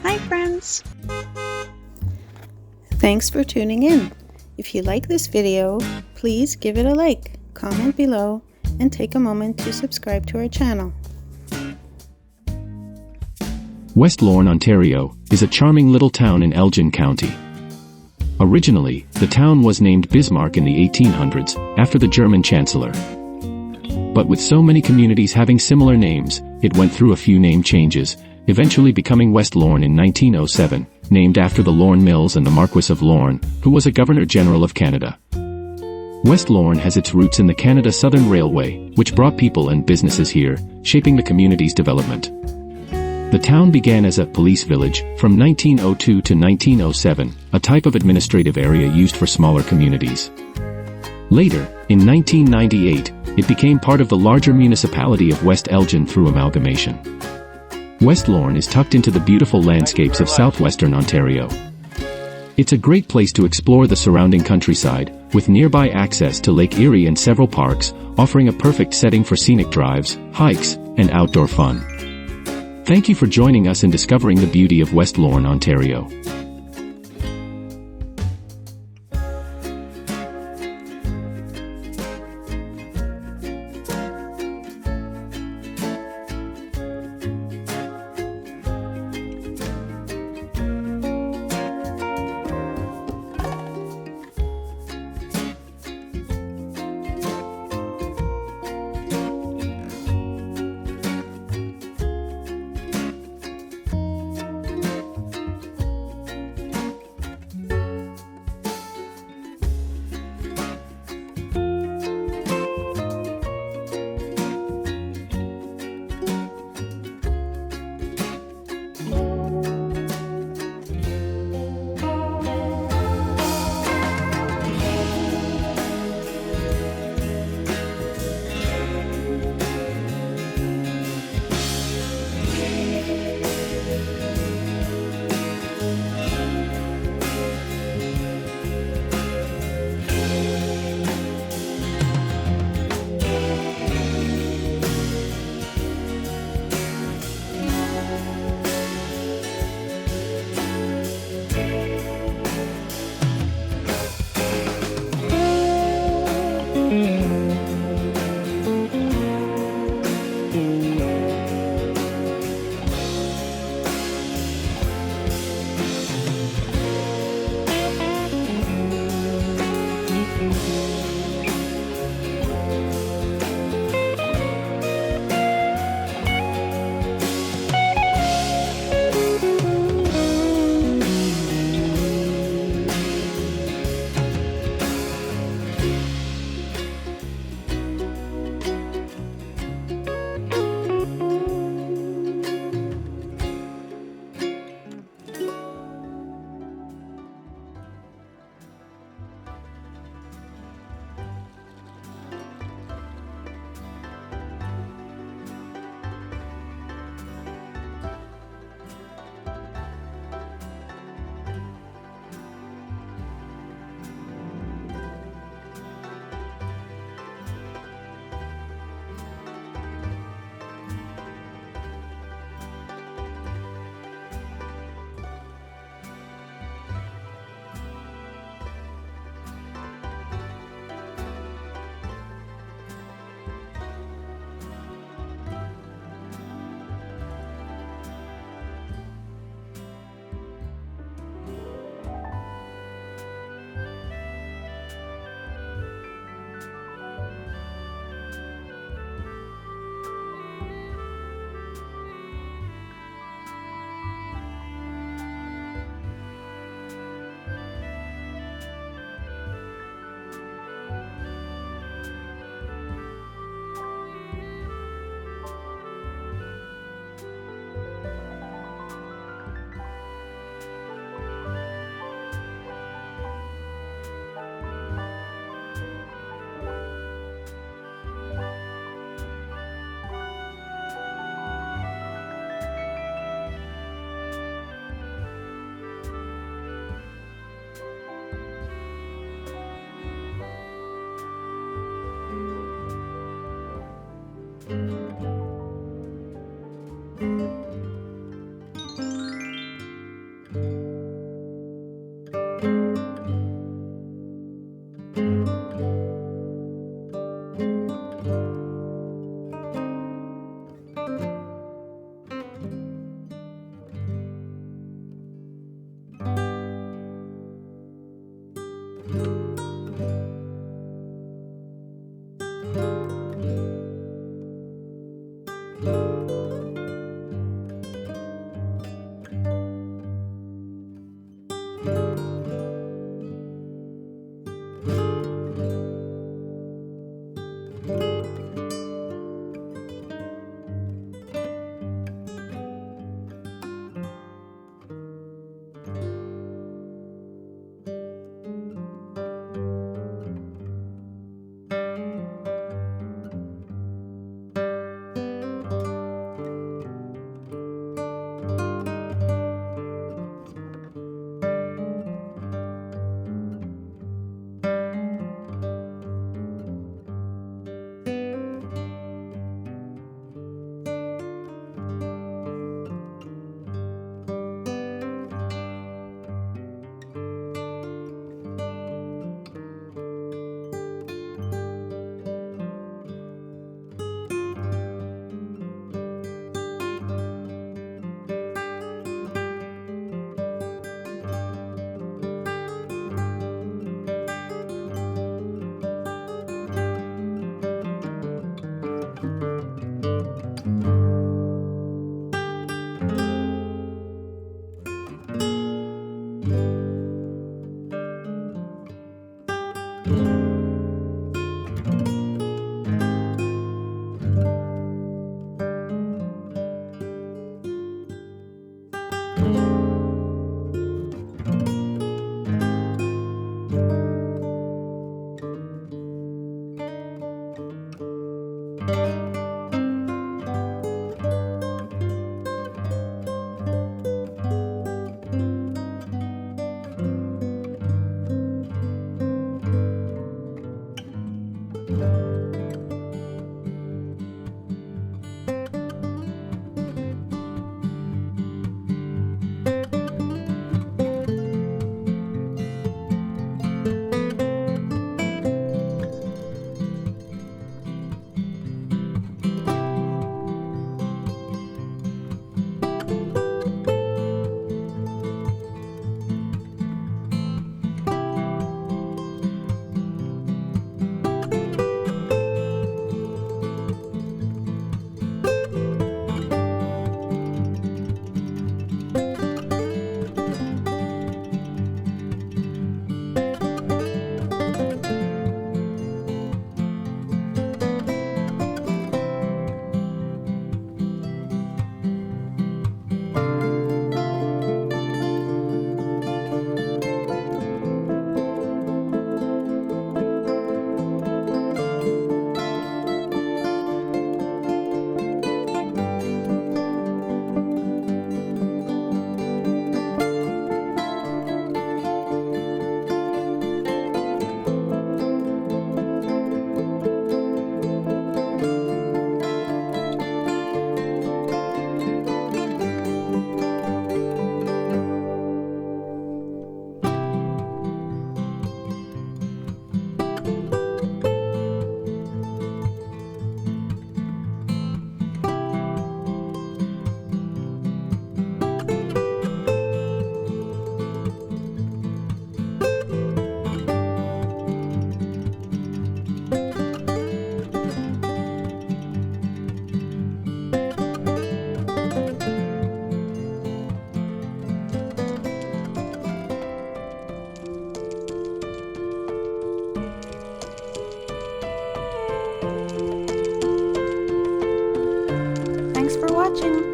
Hi friends! Thanks for tuning in. If you like this video, please give it a like, comment below, and take a moment to subscribe to our channel. West Lorne, Ontario, is a charming little town in Elgin County. Originally, the town was named Bismarck in the 1800s, after the German Chancellor. But with so many communities having similar names, it went through a few name changes, eventually becoming West Lorne in 1907, named after the Lorne Mills and the Marquis of Lorne, who was a Governor-General of Canada. West Lorne has its roots in the Canada Southern Railway, which brought people and businesses here, shaping the community's development. The town began as a police village from 1902 to 1907, a type of administrative area used for smaller communities. Later, in 1998, it became part of the larger municipality of West Elgin through amalgamation. West Lorne is tucked into the beautiful landscapes of Southwestern Ontario. It's a great place to explore the surrounding countryside, with nearby access to Lake Erie and several parks, offering a perfect setting for scenic drives, hikes, and outdoor fun. Thank you for joining us in discovering the beauty of West Lorne, Ontario. watching.